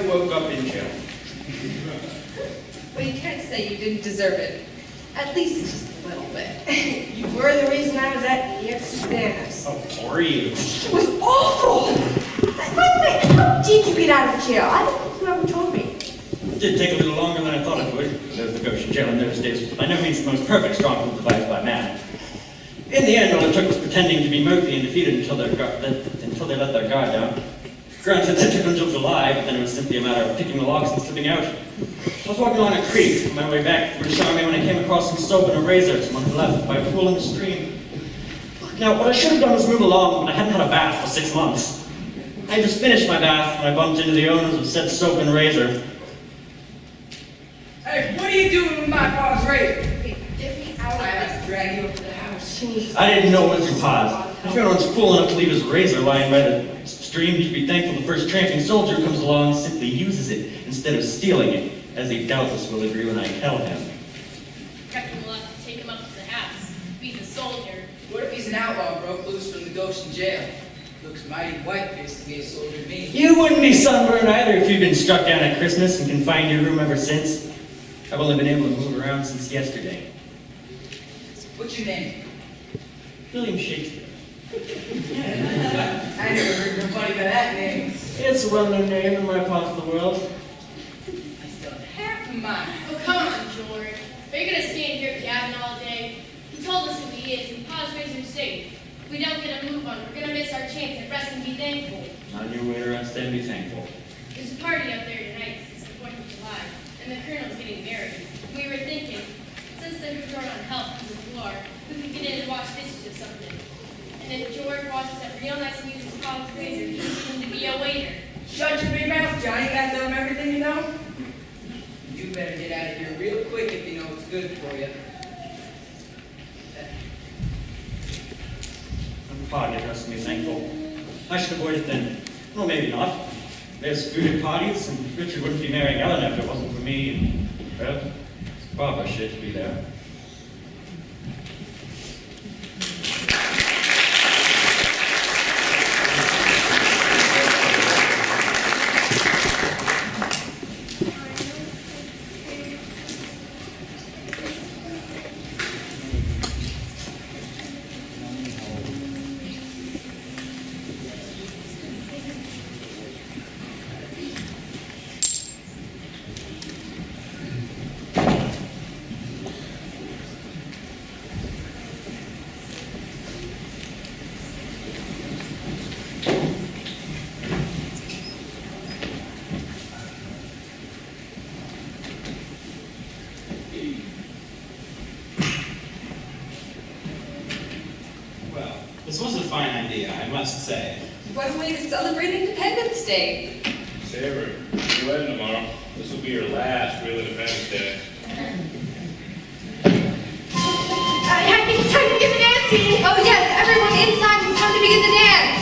I woke up in jail. Well, you can't say you didn't deserve it. At least just a little bit. You were the reason I was at the Savannah's. Oh, poor you. It was awful! By the way, how did you get out of jail? I don't think you ever told me. It did take a little longer than I thought it would. There's the Goshen jail in those days was by no means the most perfect stronghold devised by man. In the end, all it took was pretending to be murky and defeated until they let their guard down. Granted, it took until July, but then it was simply a matter of picking the locks and slipping out. I was walking along a creek on my way back to British Army when I came across some soap and a razor, someone had left by a pool in the stream. Now, what I should have done was move along, but I hadn't had a bath for 6 months. I just finished my bath when I bumped into the owners of said soap and razor. Hey, what are you doing with my pa's razor? Hey, get me out I of have this. to drag you up to the house. I didn't know it was your pa's. If anyone's fool enough to leave his razor lying by the stream, he should be thankful the first tramping soldier who comes along and simply uses it instead of stealing it, as he doubtless will agree when I tell him. Captain will have to take him up to the house. He's a soldier. What if he's an outlaw broke loose from the Goshen jail? Looks mighty white-faced to be a soldier to me. You wouldn't be sunburned either if you'd been struck down at Christmas and confined to your room ever since. I've only been able to move around since yesterday. What's your name? William Shakespeare. I never heard nobody by that name. It's a well-known name in my part of the world. I still have half of mine. Oh, come on, George. Are you going to stand here gabbing all day? He told us who he is, and Pa's razor's safe. If we don't get a move on, we're going to miss our chance at rest and be thankful. On your way to rest and be thankful. There's a party up there tonight since the 4th of July, and the colonel's getting married. We were thinking, since they're short on help because of the war, we could get in and wash dishes or something. And if George washes up real nice and uses Pa's razor, he's going to be a waiter. Shut your big mouth, Johnny. You got to tell him everything you know? You better get out of here real quick if you know what's good for you. Pa get rest and be thankful. I should avoid it then. Well, maybe not. There's food at parties, and Richard wouldn't be marrying Ellen if it wasn't for me, and, well, it's Barbara shit to be there. This was a fine idea, I must say. What a way to celebrate Independence Day. Sarah, you're wedding tomorrow. This will be your last real Independence Day. I think it's time to get the dancing! Oh yes, everyone inside, it's time to begin the dance.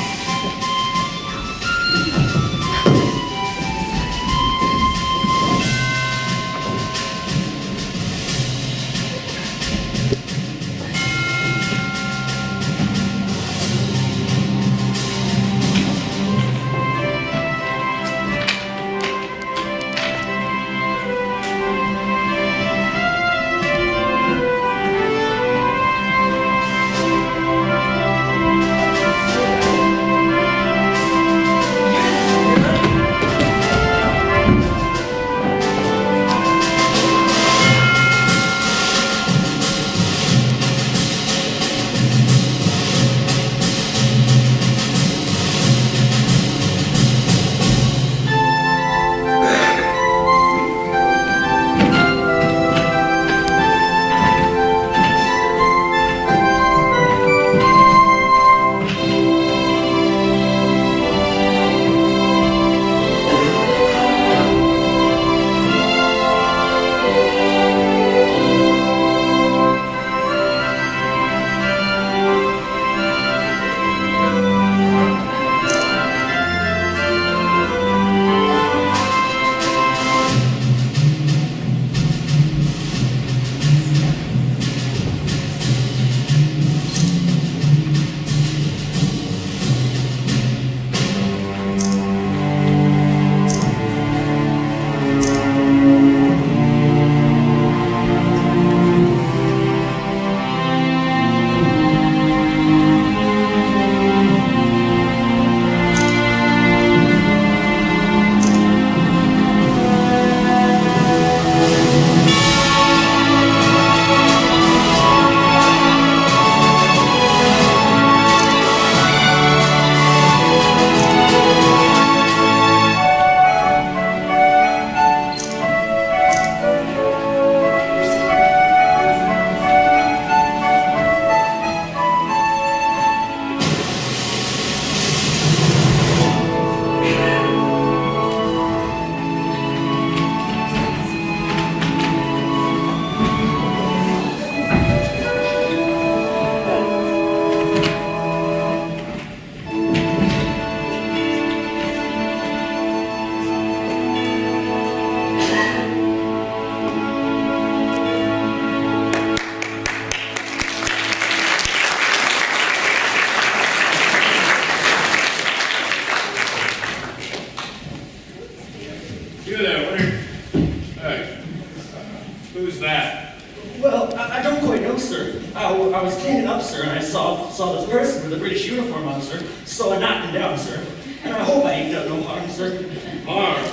Well, I don't quite know, sir. I was cleaning up, sir, and I saw this person with a British uniform on, sir. So I knocked him down, sir. And I hope I ain't done no harm, sir. Harm?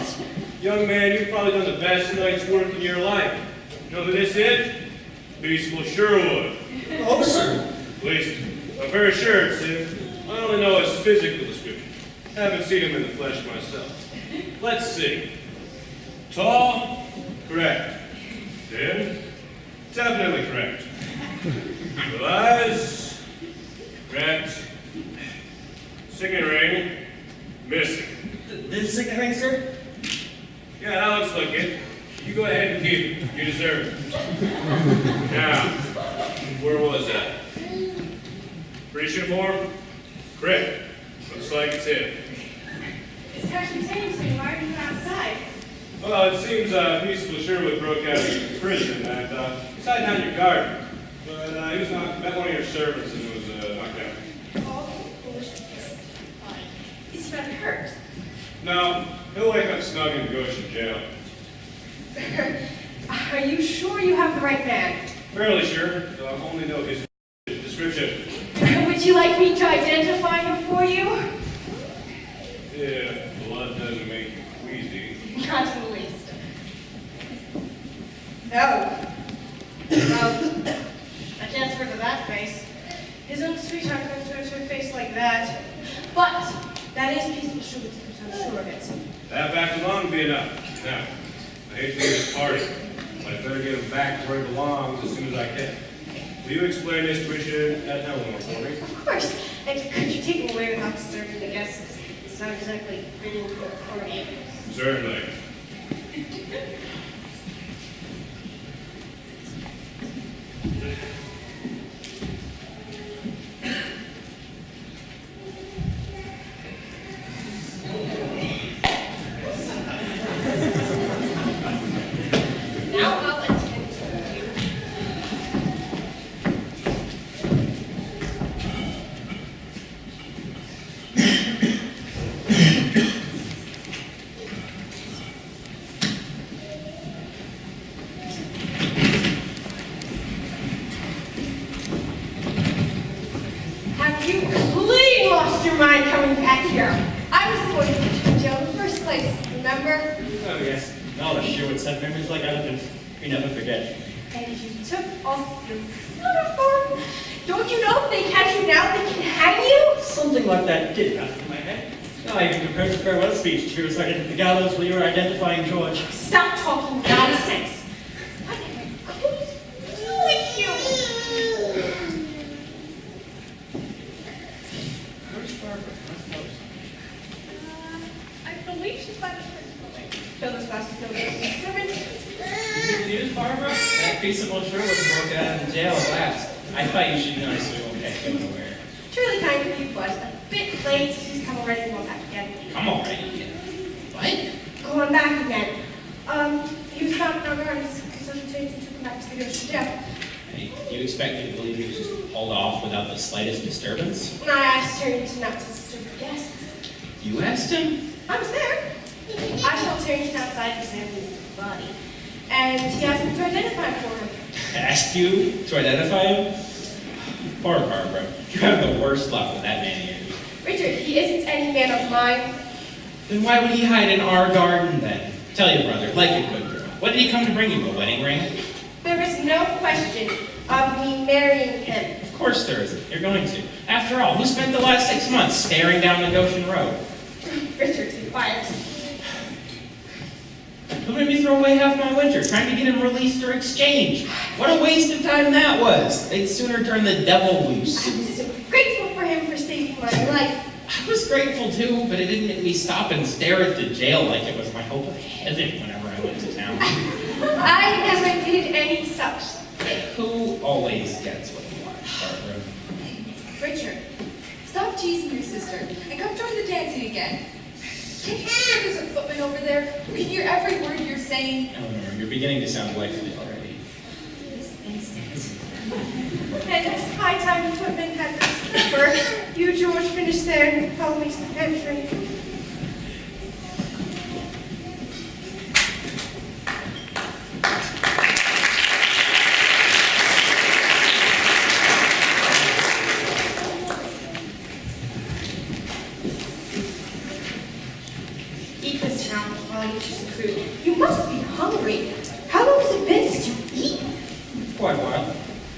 Young man, you've probably done the best night's work in your life. You know who this is? Peaceful Sherwood. Oh, sir. At least, I'm very sure it's him. I only know his physical description. I haven't seen him in the flesh myself. Let's see. Tall? Correct. Thin? Definitely correct. Blue eyes? Correct. Signet ring? Missing. The signet ring, sir? Yeah, that looks like it. You go ahead and keep it. You deserve it. Now, where was that? British uniform? Correct. Looks like it's him. It's actually changed. Why are you outside? Well, it seems Peaceful Sherwood broke out of prison and he's hiding out in your garden. But he was met one of your servants and was knocked out. Oh, foolishness. Is he not hurt? No, he'll wake up snug in Goshen jail. Are you sure you have the right man? Fairly sure, though I only know his description. Would you like me to identify him for you? Yeah, blood doesn't make you queasy. Not in the least. No. Well, I can't swear to that face. His own sweetheart couldn't swear to a face like that. But that is Peaceful Sherwood's, I'm sure of it. That fact alone would be enough. Now, I hate to leave this party, but I better get him back to where he belongs as soon as I can. Will you explain this tuition at Eleanor for me? Of course. And could you take him away without disturbing the guests? It's not exactly really good for me. Certainly. Now I'll attend to you. Have you completely lost your mind coming back here? I was the one who put you in jail in the first place, remember? Oh, yes. All the Sherwood said memories like elephants. We never forget. And you took off your uniform. Don't you know if they catch you now, they can hang you? Something like that did pass through my head. I even prepared a farewell speech to recite at the gallows while you were identifying George. Stop talking nonsense. What am I going to do with you? Where's Barbara? I believe she's by the principal. Fill those glasses, no servant. Good news, Barbara? That Peaceable Sherwood broke out of jail at last. I thought you should know so we won't catch him nowhere. Truly kind of you, but a bit late. She's come already and going back again. Come already again. What? Going back again. You stopped on her and some change and took him back to the Goshen jail. Hey, do you expect me to believe he was just hauled off without the slightest disturbance? And I asked her to not to disturb the guests. You asked him? I was there. I saw Terry outside examining the body. And he asked me to identify for him. Asked you to identify him? Poor Barbara. You have the worst luck with that man here. Richard, he isn't any man of mine. Then why would he hide in our garden then? Tell your brother, like a good girl. What did he come to bring you, a wedding ring? There is no question of me marrying him. Of course there isn't. You're going to. After all, who spent the last 6 months staring down the Goshen Road? Richard, be quiet. Who made me throw away half my winter trying to get him released or exchanged? What a waste of time that was. They'd sooner turn the devil loose. I was so grateful for him for saving my life. I was grateful too, but it didn't make me stop and stare at the jail like it was my hope of heaven whenever I went to town. I never did any such. Who always gets what he wants, Barbara? Richard, stop teasing your sister and come join the dancing again. Can't you see that there's a footman over there who can hear every word you're saying? Eleanor, you're beginning to sound wifely already. This instant. And it's high time the footman had this number. You, George, finish there and follow me to the pantry.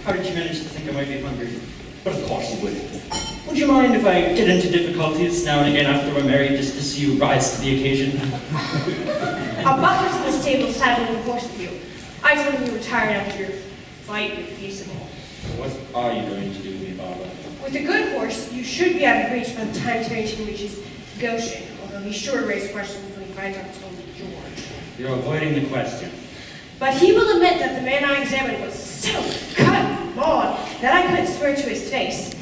How did you manage to think I might be hungry? But of course you would. Would you mind if I get into difficulties now and again after we're married just to see you rise to the occasion? Our butler's in the stable saddling the horse with you. I told him you were tired after your fight with Peaceable. What are you going to do with me, Barbara? With a good horse, you should be out of reach by the time Tarrington reaches Goshen, although he's sure to raise questions when he finds out it's only George. You're avoiding the question. But he will admit that the man I examined was so cut and mauled that I couldn't swear to his face.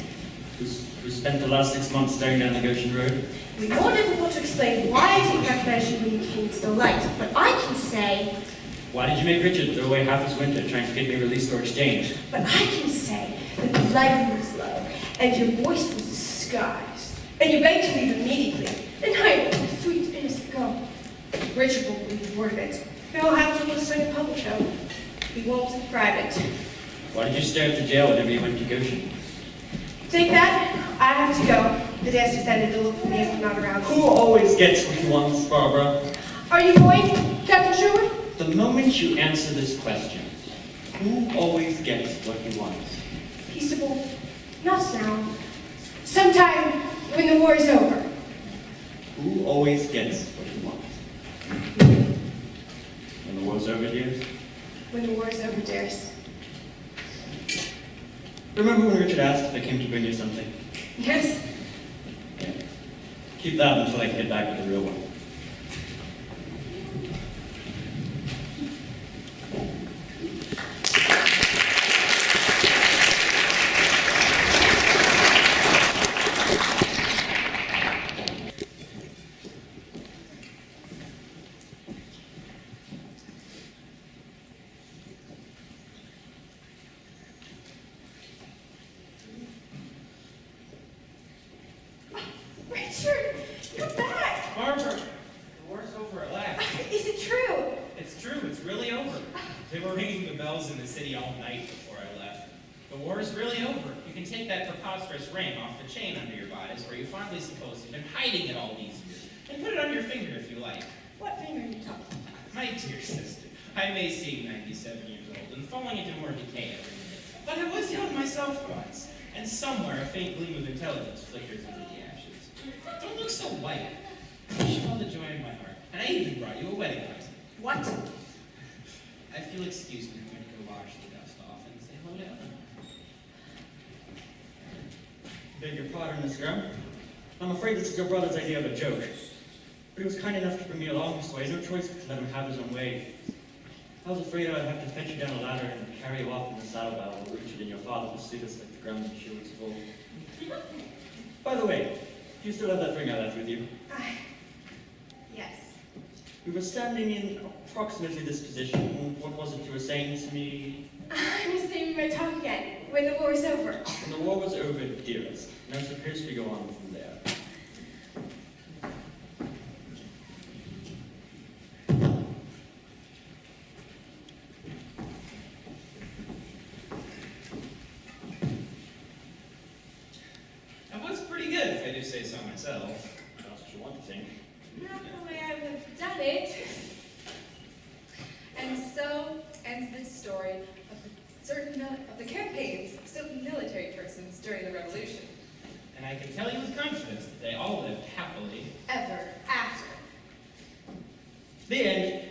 Who spent the last 6 months staring down the Goshen Road? It would be more difficult to explain why I didn't recognize you when you came so light, but I can say... Why did you make Richard throw away half his winter trying to get me released or exchanged? But I can say that the lighting was low, and your voice was disguised, and you begged to leave immediately, and I let my sweet innocent go. Richard won't believe a word of it. He'll have to listen in public, though. He won't in private. Why did you stay at the jail whenever you went to Goshen? Take that. I have to go. The desk decided to look for me if I'm not around. Who always gets what he wants, Barbara? Are you going, Captain Sherwood? The moment you answer this question, who always gets what he wants? Peaceable. Not now. Sometime when the war is over. Who always gets what he wants? When the war's over, dears? When the war is over, dearest. Remember when Richard asked if I came to bring you something? Yes? Yeah. Keep that until I can get back with the real one. Richard, you're back! Barbara, the war's over at last. Is it true? It's true, it's really over. They were ringing the bells in the city all night before I left. The war is really over. You can take that preposterous ring off the chain under your bodice where you fondly supposed you've been hiding it all these years, and put it on your finger if you like. What finger are you talking about? My dear sister, I may seem 97 years old and falling into more decay every minute, but I was young myself once, and somewhere a faint gleam of intelligence flickers into the ashes. Don't look so white. Wish you all the joy in my heart, and I even brought you a wedding present. What? If you'll excuse me, I'm going to go wash the dust off and say hello to Ellen. Beg your pardon, Miss Graham. I'm afraid this is your brother's idea of a joke. But he was kind enough to bring me along, so I had no choice but to let him have his own way. I was afraid I'd have to fetch you down a ladder and carry you off in the saddlebow while Richard and your father pursued us like the ground in Sherwood's full. By the way, do you still have that ring I left with you? Yes. We were standing in approximately this position. What was it you were saying to me? I'm just saving my talk again. When the war is over. When the war was over, dearest. Now suppose we go on from there. That was pretty good, if I do say so myself. That's what you want to think. Not the way I would have done it. And so ends the story of the campaigns of certain military persons during the Revolution. And I can tell you with confidence that they all lived happily. Ever after. The end.